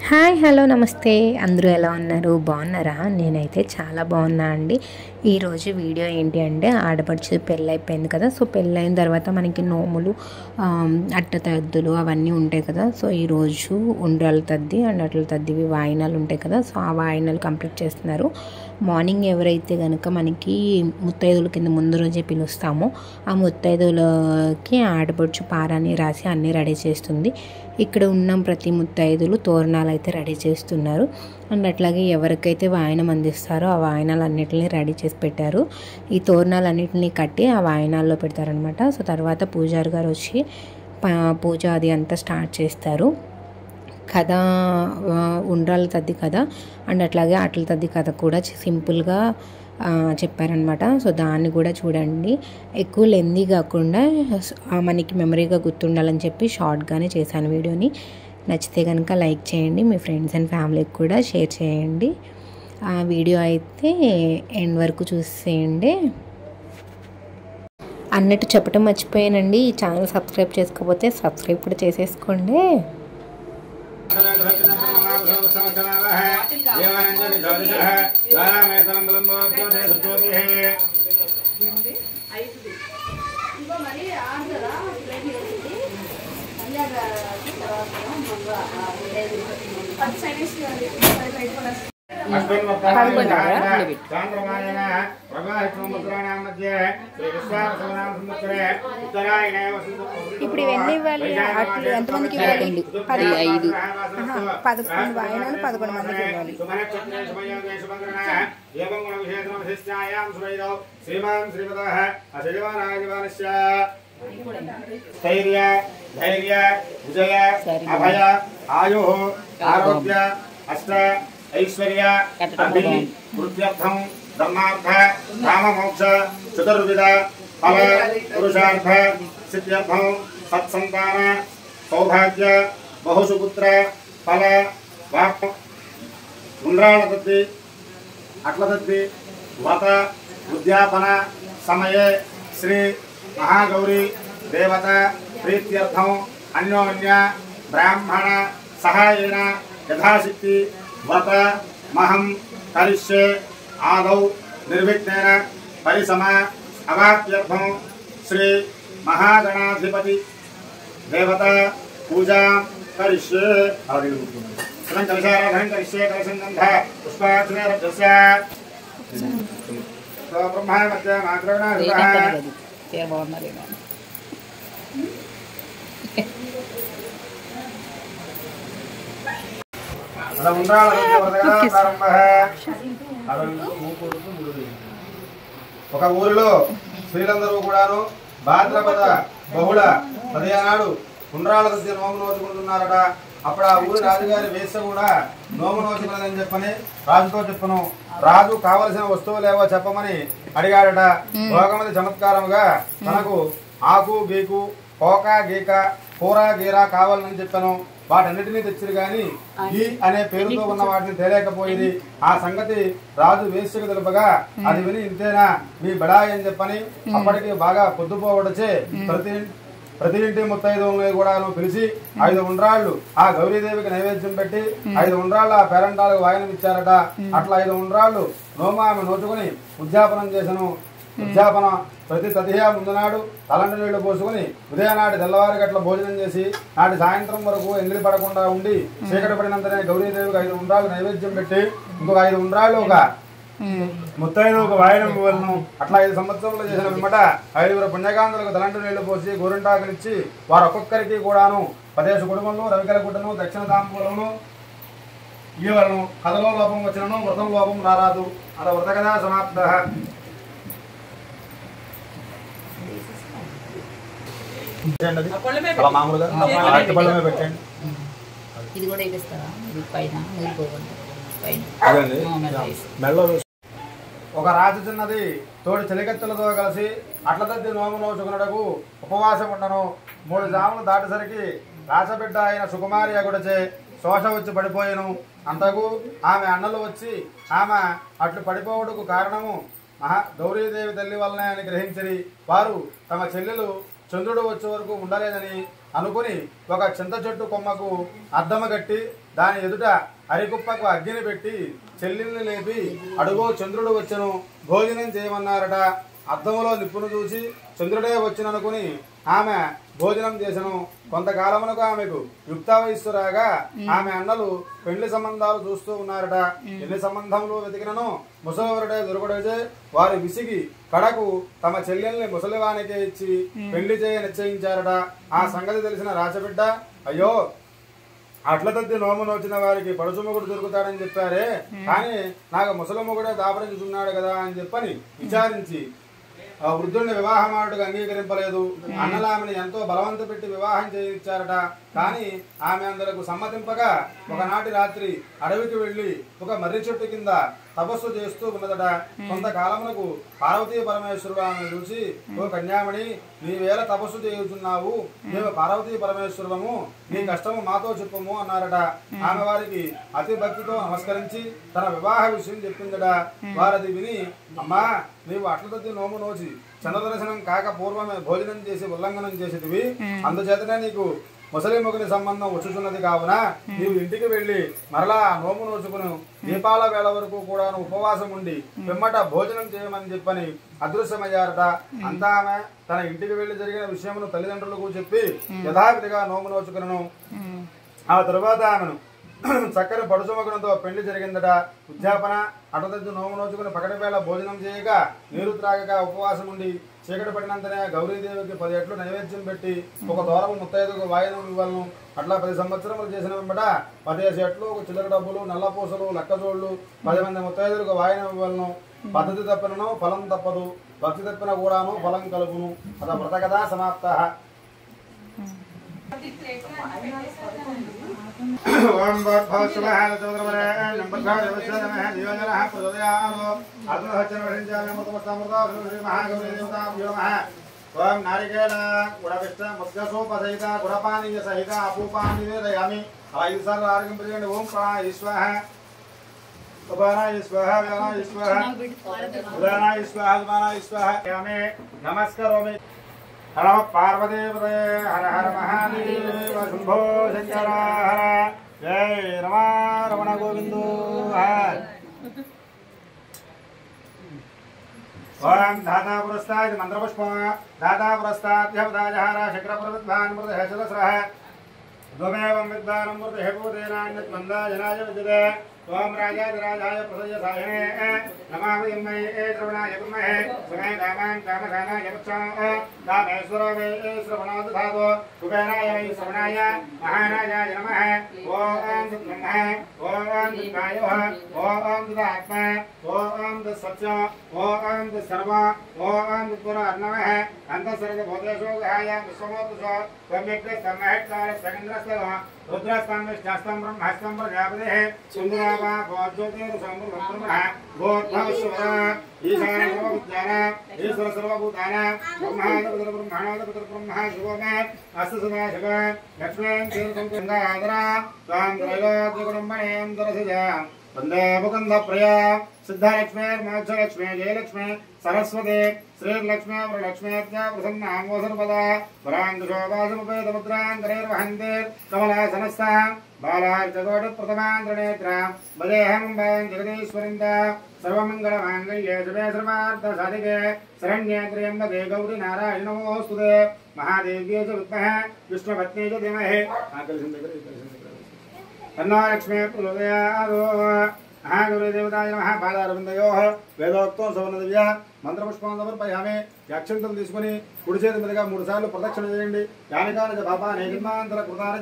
Hi hello నమస్తే అందరూ ఎలా ఉన్నారు బాగున్నారా నేనైతే చాలా బాగున్నా అండి ఈరోజు వీడియో ఏంటి అంటే ఆడపడుచు పెళ్ళి అయిపోయింది కదా సో పెళ్ళి అయిన తర్వాత మనకి నోములు అట్టతద్దులు అవన్నీ ఉంటాయి కదా సో ఈరోజు ఉండ్రాల తద్ది అండ్ అట్ల తద్దివి వాయినాలు ఉంటాయి కదా సో ఆ వాయినాలు కంప్లీట్ చేస్తున్నారు మార్నింగ్ ఎవరైతే కనుక మనకి ముత్తైదుల కింద ముందు రోజే పిలుస్తామో ఆ ముత్తైదులకి ఆడపడుచు పారాని రాసి అన్నీ రెడీ చేస్తుంది ఇక్కడ ఉన్న ప్రతి ముత్తైదులు తోరణాలు అయితే రెడీ చేస్తున్నారు అండ్ అట్లాగే ఎవరికైతే వాయనం అందిస్తారో ఆ వాయనాలన్నిటిని రెడీ చేసి పెట్టారు ఈ తోరణాలన్నిటిని కట్టి ఆ వాయనాల్లో పెడతారనమాట సో తర్వాత పూజారి గారు వచ్చి పూజ అది అంతా స్టార్ట్ చేస్తారు కథ ఉండ్రాల తద్ది కథ అండ్ అట్లాగే అట్ల తద్ది కథ కూడా సింపుల్గా చెప్పారనమాట సో దాన్ని కూడా చూడండి ఎక్కువ లెందీ కాకుండా మనకి మెమరీగా గుర్తుండాలని చెప్పి షార్ట్గానే చేశాను వీడియోని నచ్చితే కనుక లైక్ చేయండి మీ ఫ్రెండ్స్ అండ్ ఫ్యామిలీకి కూడా షేర్ చేయండి ఆ వీడియో అయితే ఎండ్ వరకు చూసేయండి అన్నట్టు చెప్పడం మర్చిపోయానండి ఈ ఛానల్ సబ్స్క్రైబ్ చేసుకోకపోతే సబ్స్క్రైబ్ కూడా చేసేసుకోండి ఇప్పుడు ఇవన్నీ ఇవ్వాలి ఎంతమందికి ఇవ్వాలి 5 11 వాయనాలు 11 మందికి ఇవ్వాలి స్థైర్య ధైర్య విజయ అభయ ఆయు ఆరోగ్య అష్ట ఐశ్వర్య అభి వృద్ధ్యర్థం ధర్మార్థ కామమోక్ష చతుర్విధ ఫల పురుషార్థ సిద్ధ్యర్థం సత్సంతాన సౌభాగ్య బహుసుపుత్ర ఫల ఉండ్రాళ తద్ది అట్ల తద్ది వ్రత ఉద్యాపన సమయే శ్రీ महागौरी देवता प्रीत्यर्थम अन्योन्य ब्राह्मण सहायेन यथाशक्ति व्रत महं करिष्ये आदौ निर्विघ्नेन परिसमा अवाप्यर्थम श्री महागणाधिपति देवता पूजा करिष्ये कलशाराधनं करिष्ये कलशगन्ध पुष्पार्चनस्य तो ब्रह्मा मध्य माग्रवण బాగున్నారు ఒక ఊరిలో స్త్రీలందరూ కూడాను భాద్రపద బహుళ పదయానాడు ఉండ్రాల దద్ది నోము నోచుకుంటున్నారట అప్పుడు ఆ ఊరి రాజుగారి వేస కూడా నోము నోచుకున్నదని చెప్పని రాజుతో చెప్పను రాజు కావలసిన వస్తువులేవో చెప్పమని అడిగాడట భోగమది చమత్కారముగా తనకు ఆకు గీకు కోక గీక కూర గీర కావాలని చెప్పాను వాటన్నిటినీ తెచ్చిరు గాని ఈ అనే పేరుతో ఉన్న వాటిని తెలియకపోయింది ఆ సంగతి రాజు వేశ్యకు తెలుపగా అది విని ఇంతేనా మీ బడాయి అని చెప్పని అప్పటికి బాగా పొద్దుపోవడచే ప్రతి ఇంటి ముత్తైదువుల్ని కూడా పిలిచి 5 ఉండ్రాళ్లు ఆ గౌరీదేవికి నైవేద్యం పెట్టి 5 ఉండ్రాళ్ళు ఆ పేరంటాలకు వాయనం ఇచ్చారట అట్లా 5 ఉండ్రాళ్లు నోమ ఆమె నోచుకుని ఉద్యాపనం చేసను ఉద్యాపన ప్రతి తదిహా ముందు నాడు తలంటి నీళ్లు పోసుకుని ఉదయనాటి తెల్లవారి గట్ల భోజనం చేసి నాటి సాయంత్రం వరకు ఎంగిలి పడకుండా ఉండి చీకటి పడినంతనే గౌరీదేవికి 5 ఉండ్రాళ్ళు నైవేద్యం పెట్టి ఇంకొక 5 ఉండ్రాళ్ళు ఒక ముత్తైదు ఒక వాయనం ఇవ్వలను అట్లా 5 సంవత్సరంలో చేసిన పిమ్మట 5 పుణ్యకాంతులకు తలంటి నీళ్లు పోసి గోరింటాకునిచ్చి వారు ఒక్కొక్కరికి కూడాను 10 కుటుంబంలో రవికల గుడ్డను దక్షిణ తాంబూలమును ఇవ్వలను కథలో లోపం వచ్చినను వ్రతం లోపం రారాదు అలా వ్రత కథ సమాప్త మామూలుగా పెట్టండి ఇది కూడా ఇస్తారా పైన ఒక రాజు చిన్నది తోడి చెలికత్తెలతో కలిసి అట్ల తద్ది నోము నోచుకున్నటకు ఉపవాసం ఉండను 3 జాములు దాటేసరికి రాసబిడ్డ అయిన సుకుమారి అగుడచే శోష వచ్చి పడిపోయాను అంతకు ఆమె అన్నలు వచ్చి ఆమె అట్లు పడిపోవడకు కారణము గౌరీదేవి తల్లి వల్లనే అని గ్రహించి వారు తమ చెల్లెలు చంద్రుడు వచ్చే వరకు ఉండలేదని అనుకుని ఒక చింత చెట్టు కొమ్మకు అద్దమ కట్టి దాని ఎదుట అరికుప్పకు అగ్గిని పెట్టి చెల్లిని లేపి అడుగో చంద్రుడు వచ్చెను భోజనం చేయమన్నారట. అద్దములో నిప్పును చూసి చంద్రుడే వచ్చిననుకుని ఆమె భోజనం చేసెను. కొంతకాలమునకు ఆమెకు యుక్త వయస్సు రాగా ఆమె అన్నలు పెళ్లి సంబంధాలు చూస్తూ ఉన్నారట. ఎన్ని సంబంధములు వెతికినను ముసలివరుడే దొరకడైతే వారు విసిగి కడకు తమ చెల్లెల్ని ముసలివానికే ఇచ్చి పెళ్లి చేయ నిశ్చయించారట. ఆ సంగతి తెలిసిన రాచబిడ్డ అయ్యో అట్ల తద్ది నోము నోచిన వారికి పడుచుమొగుడు దొరుకుతాడని చెప్పారే, కానీ నాకు ముసలమ్మగుడే దాపరించుతున్నాడు కదా అని చెప్పని విచారించి ఆ వృద్ధుడిని వివాహమాడుగా అంగీకరింపలేదు. అన్నలామెని ఎంతో బలవంత పెట్టి వివాహం చేయించారట. కానీ ఆమె అందరకు సమ్మతింపగా ఒకనాటి రాత్రి అడవికి వెళ్లి ఒక మర్రి చెట్టు కింద తపస్సు చేస్తూ ఉన్నదట. కొంతకాలమునకు పార్వతీ పరమేశ్వరుడు ఆమె చూసి, ఓ కన్యామణి, నీవేళ తపస్సు చేయుచున్నావు, మేము పార్వతీ పరమేశ్వరులము, నీ కష్టము మాతో చెప్పము అన్నారట. ఆమె వారికి అతి భక్తితో నమస్కరించి తన వివాహ విషయం చెప్పిందట. వారది విని, అమ్మా నీవు అట్ల తద్ది నోము నోచి చంద్రదర్శనం కాక పూర్వమే భోజనం చేసి ఉల్లంఘనం చేసేటివి, అందుచేతనే నీకు ముసలి మొగుని సంబంధం వచ్చుచున్నది కావున నీవు ఇంటికి వెళ్లి మరలా నోము నోచుకుని దీపాల వేళ వరకు కూడా ఉపవాసం ఉండి పిమ్మట భోజనం చేయమని చెప్పని అదృశ్యమయ్యారట. అంతా ఆమె తన ఇంటికి వెళ్లి జరిగిన విషయమును తల్లిదండ్రులకు చెప్పి యథావిధిగా నోము నోచుకును. ఆ తరువాత ఆమెను చక్కని పడుచుమగునంతో పెళ్లి జరిగిందట. ఉద్యాపన అటదద్దు నోము నోచుకుని పగటి వేళ భోజనం చేయక నీరు త్రాగక ఉపవాసం ఉండి చీకటి పడినంతనే గౌరీదేవికి 10 ఎట్లు నైవేద్యం పెట్టి ఒక దూరము ముత్తైదుకు వాయనం ఇవ్వలను. అట్లా 10 సంవత్సరములు చేసిన వెంబట 10 ఎట్లు చిల్లర డబ్బులు నల్లపూసలు లక్కజోళ్లు 10 మంది ముత్తైదులకు వాయనం ఇవ్వలను. పద్ధతి తప్పినను ఫలం తప్పదు, భక్తి తప్పిన కూడాను ఫలం కలుగును. అత వ్రత కథా సమాప్త. ఓం భోత్సవః చంద్రవరేణ్యం భద్రాదేవస్యనమః దియోజనః ప్రచోదయామో ఆత్మహత్యనవరించామృతమస్తమృతాశ్రీ మహాగౌరీదేవతాభ్యో నమః. ఓం నారికేళ గుడవిష్ట ముద్గసోపసహిత గుడపానీయ సహిత అపూపాన్ని నివేదయామి. 5 సార్లు ఆరోగ్యింపజేయండి. ఓం ప్రాణాయ స్వాహ, ఉపానాయ స్వాహ, వ్యానాయ స్వాహ, ఉదానాయ స్వాహ, ఉమానాయ స్వాహ. నమస్కరోమి. హర పార్వదేవతయే హర హర మహాదేవ శంభో శంకర హర. జై రమా రమణ గోవిందో హర. ఓం దాతా పురస్తాయ మంత్రపుష్ప దాతా పురస్తాద్యవదాజహార శక్రప్రవిద్వాన్ మృత హేశదస్రః ధ్వమేవం విద్వానం మృత హేభూతేనాన్యత్మందాజనాయ విద్యతే. ఓం రాజాదిరాజాయ ప్రసయ్యసాయనే నమామి యమ్మే శ్రవణాయ కుర్మహే సమయ కామాన్ కామధానాయ వృక్షాః కామేశ్వరవే శ్రవణోదధాతో కుబేరాయ వై శ్రవణాయ మహారాజాయ నమః. ఓం బ్రహ్మ ఓం విష్ణాయః ఓం ఆత్మ ఓం సత్యం ఓం సర్వ ఓం పురార్ణవః అంతఃసర్గభూతేషు గహాయ విశ్వమోత్తు త్వమ్యగ్రస్తమహత్కార సగంద్రస్తవ రుద్రస్తం విష్ణస్తం బ్రహ్మస్తం ప్రజాపతిః సుందరావా భోజ్యోతిర్సంబ్రహ్మణః భూర్భవస్వర ఈశాన సర్వవిద్యాన ఈశ్వర సర్వభూతానాం బ్రహ్మాధిపతిర్ బ్రహ్మాణాధిపతిర్ బ్రహ్మ శివోమే అస్తు సదాశివ లక్ష్మీం తీర్థంకరాదరా త్వాం త్రైలోక్యకుటుంబణీం దరసిజా వందే ముకుంద ప్రియా సిద్ధలక్ష్మీర్మోక్షలక్ష్మీ జయలక్ష్మీ సరస్వతి శ్రీర్లక్ష్మీ వరలక్ష్మీత్యా ప్రసన్నాంగో సర్వదా వరాంగుశోభాసముపేతముద్రాంతరైర్వహంతే కమలాసనస్థాం బాలార్చకోటి ప్రథమాంధ్రనేత్రాం వదేహం వాం జగదీశ్వరింద సర్వమంగళమాంగళ్యే శుభే సర్వార్థసాధికే శరణ్యే త్ర్యంబకే గౌరీ నారాయణ నమోస్తుతే మహాదేవ్యే చ విద్మహే విష్ణుపత్న్యే చ ధీమహి. తన్నో లక్ష్మీ ప్రచోదయాత్. మహాగౌరీదేవతాయ నమః. పాదారవిందయోః వేదోక్తం సవర్ణదివ్య మంత్రపుష్పం సమర్పయామి. అక్షంతలు తీసుకుని కుడి చేతి మీదుగా 3 సార్లు ప్రదక్షిణ చేయండి. యానికాని పాపాని జన్మాంతర కృతాని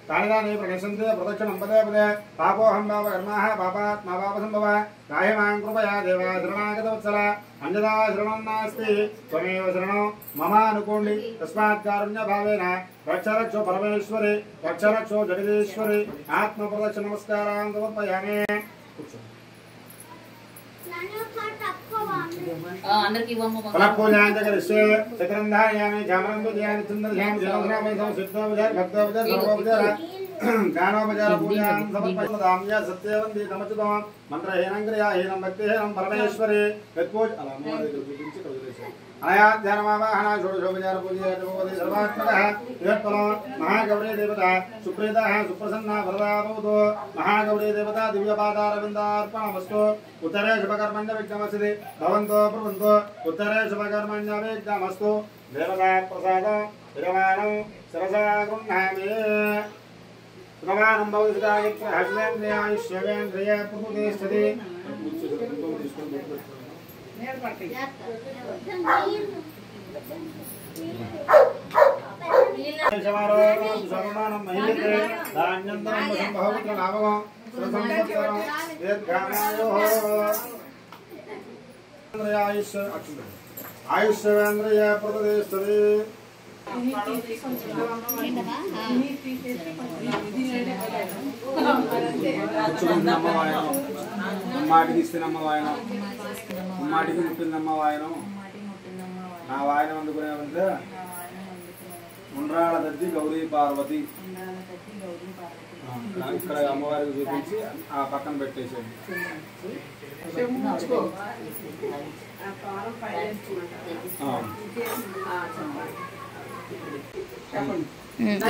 తానిదాని ప్రణశ్యంతే ప్రదక్షిణం పదే పదే. పాపోహం పాప కర్మాః పాపాత్మా పాప సంభవ కాయమాం కృపయా దేవా శరణాగత వత్సల. అన్యదా శరణం నాస్తి త్వమేవ శరణం మమ అనుకోండి. తస్మాత్ కారుణ్య భావేన రక్షరక్షో పరమేశ్వరి రక్షరక్షో జగదీశ్వరి ఆత్మ ప్రదక్షిణ నమస్కారం సమర్పయామి. అందరికి ఫలపూజాంతకరిష్యే చక్రం ధారయామి చామరం పూజయామి చంద్రధ్యామి జలధరామై సంసిద్ధోపచార భక్తోపచార సర్వోపచార ज्ञानोपचार पूजां समर्पयामि सत्यवन्ति नमस्तुतं मंत्रहीनं क्रियाहीनं भक्तिहीनं परमेश्वरे यत्पूज अनया ध्यानमावाहना षोडशोपचार पूजयति सर्वात्मकः यत्फलो महागौरी देवता सुप्रीतः सुप्रसन्ना वरदा भवतु महागौरी देवता दिव्यपादारविन्दार्पणमस्तु उत्तरे शुभकर्मण्य विघ्नमस्ति भवन्तो ब्रुवन्तो उत्तरे शुभकर्मण्य विघ्नमस्तु देवता प्रसाद विरमाणं सरसा गृह्णामि भगवान् भवति हस्तेन्द्रियायुष्यवेन्द्रिय प्रभुदेशति समारोहं सर्वमानं महीयते धान्यन्तरं संभवत्र नामः संवत्सरं दीर्घामायोः आयुष्यवेन्द्रिय प्रभुदेशति అమ్మాటికి ఇస్తున్నమ్మ వాయనం అమ్మాటికి ముట్టిందమ్మ వాయనం నా వాయనం అందుకునేవంటే ఉండ్రాళ్ళ దద్ది గౌరీ పార్వతి ఇక్కడ అమ్మవారికి చూపించి ఆ పక్కన పెట్టేసేది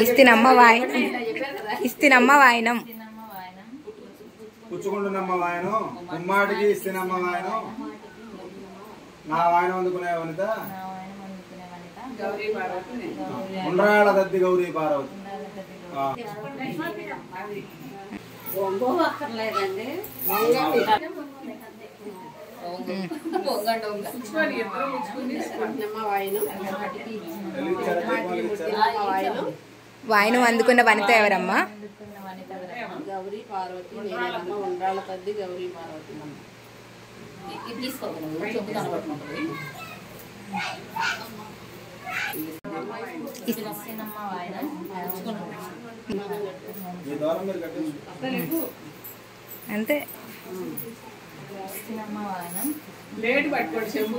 ఇస్తినమ్మ వాయనం ఇస్తినమ్మ వాయనం పుచ్చుకుంటున్నమ్మ వాయనం ఉమ్మాటికి ఇస్తున్నమ్మ వాయనం నా వాయనం అందుకునే వనిత ఉండ్రాళ్ళ దద్ది గౌరీ పార్వతి వాయనం అందుకున్న వనిత ఎవరమ్మా? గౌరీ పార్వతి ఉండ్రాళ్ళ తద్ది గౌరీ పార్వతి అంతే లేట్ పట్టుకోండి చెంబు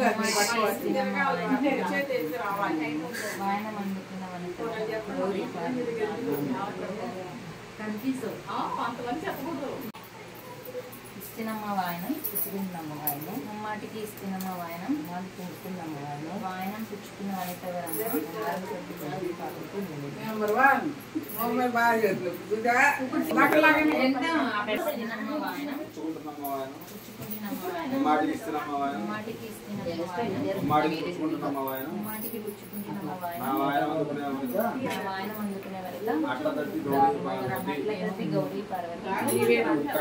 ఇస్తున్నమ్మ వాయనం పుచ్చుకుంటున్నమ్మ వాయనం అమ్మాటికి ఇస్తున్నమ్మ వాయనం వాళ్ళు పుచ్చుకున్నమ్మ వాయనం వాయనం పుచ్చుకున్న వనిత నెంబర్ 1 బాగా ఉమ్మాటికి ఇస్తున్నమ్మ వాయనం ఉమ్మాటికి పుచ్చుకుంటున్నమ్మ వాయనం నా వాయనం అందుకునే వనిత అట్ల దద్ది గౌరీ పార్వతి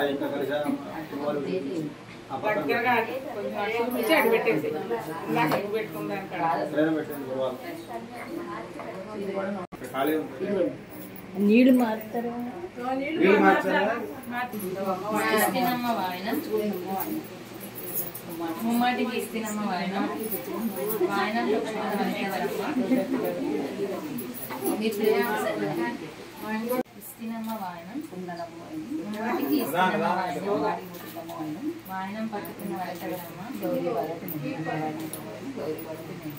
ఇక్కడ కలిసా నీళ్ళు మారుతారా వాయనం ముమ్మాటికి ఇస్తున్నమ్మ వాయనం వాయనం ఇస్తున్నమ్మ వాయనం ముమ్మాటికి ఇస్తున్నమ్మ వాయనం వాయనం పట్టుకున్న వరకమ్మ గౌరీ వరకు గౌరీ వరకు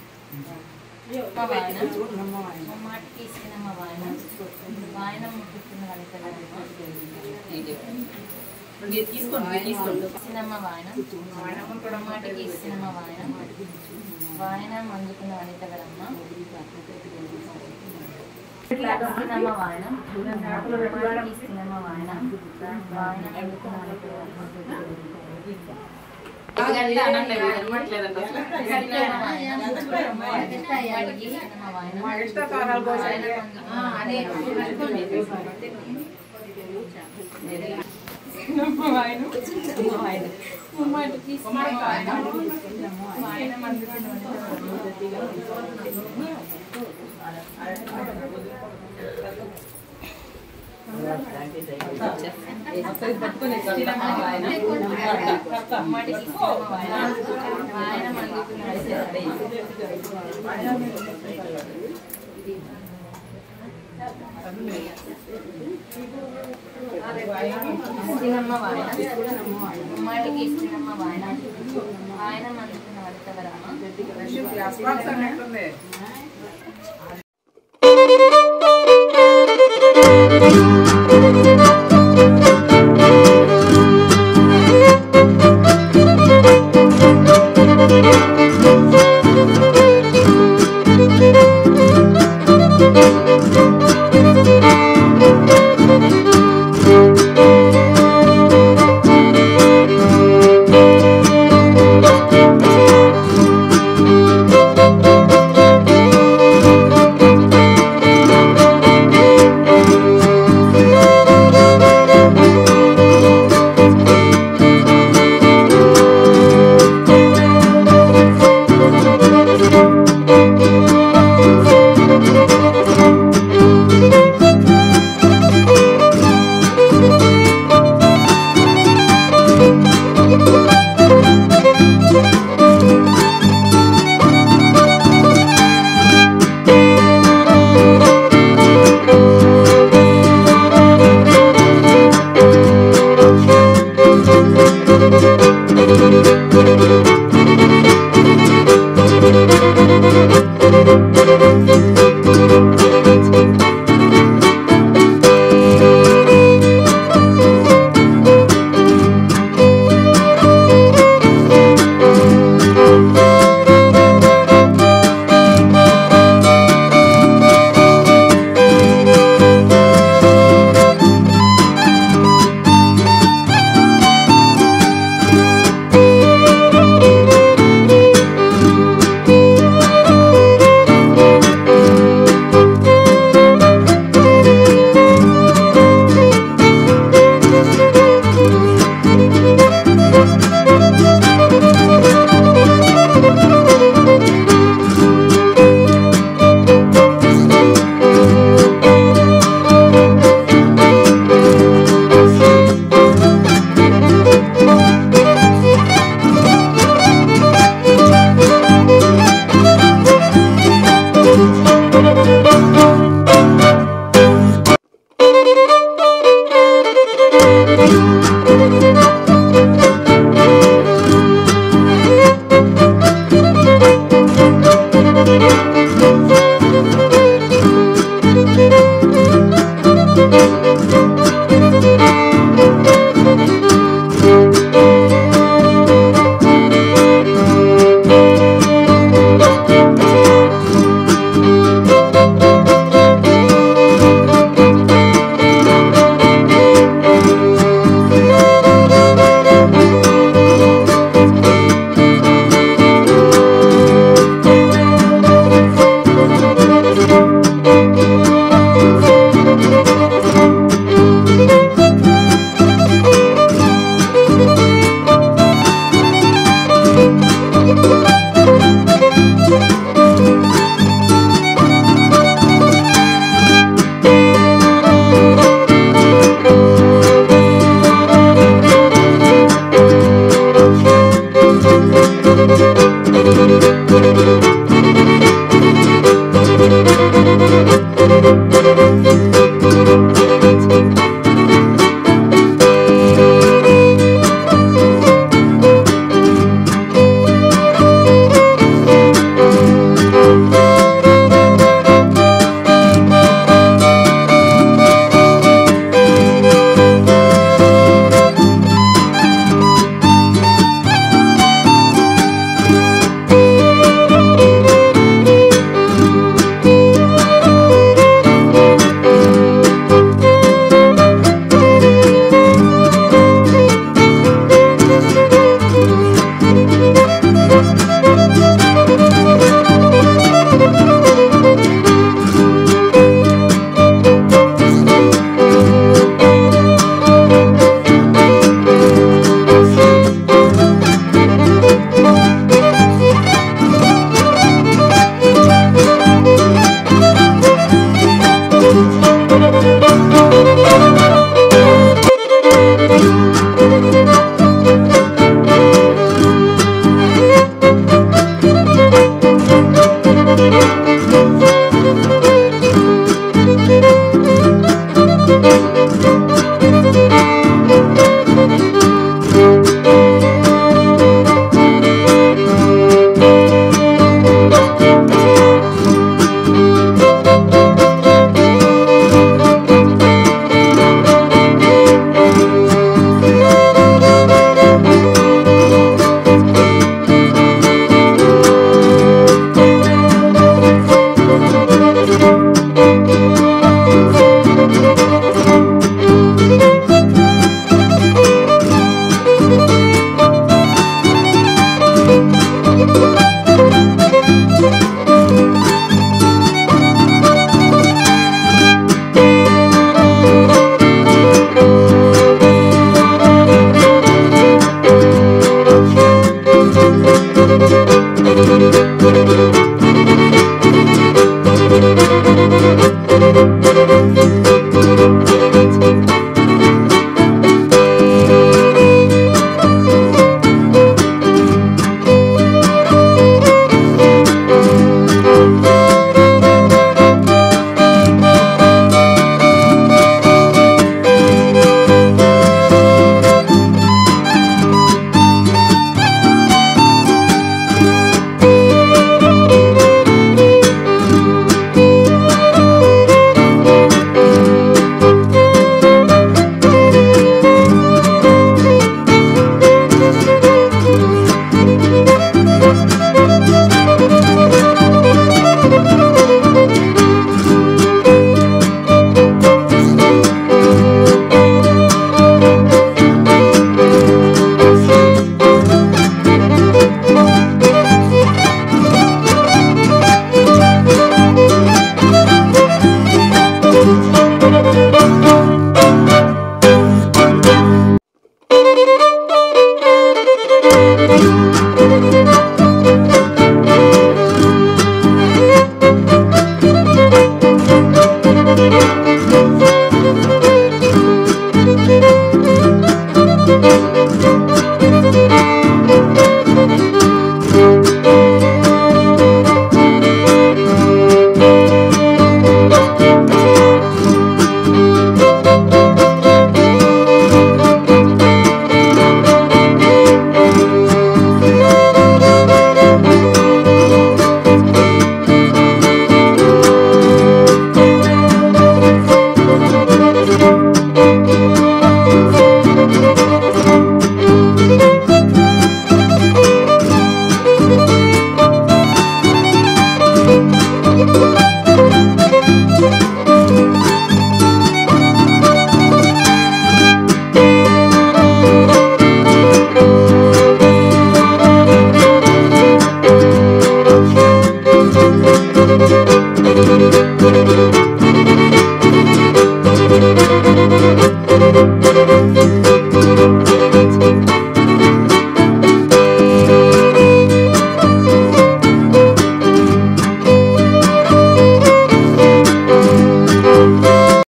వాయనం ముమ్మాటికి ఇస్తున్నమ్మ వాయనం వాయనం ముట్టుకున్న ఇస్తున్నమ్మ వాయనం ముమ్మాటికి ఇస్తున్నమ్మ వాయనం వాయనం అందుకున్న వనిత గలమ్మ ఇస్తున్నమ్మ వాయనం ముమ్మాటికి ఇస్తున్నమ్మ వాయనం వాయనం అందుకున్న వనిత ఉమ్మాటికి ఇస్తున్నమ్మ వాయనం వాయనం అందుకున్న వనిత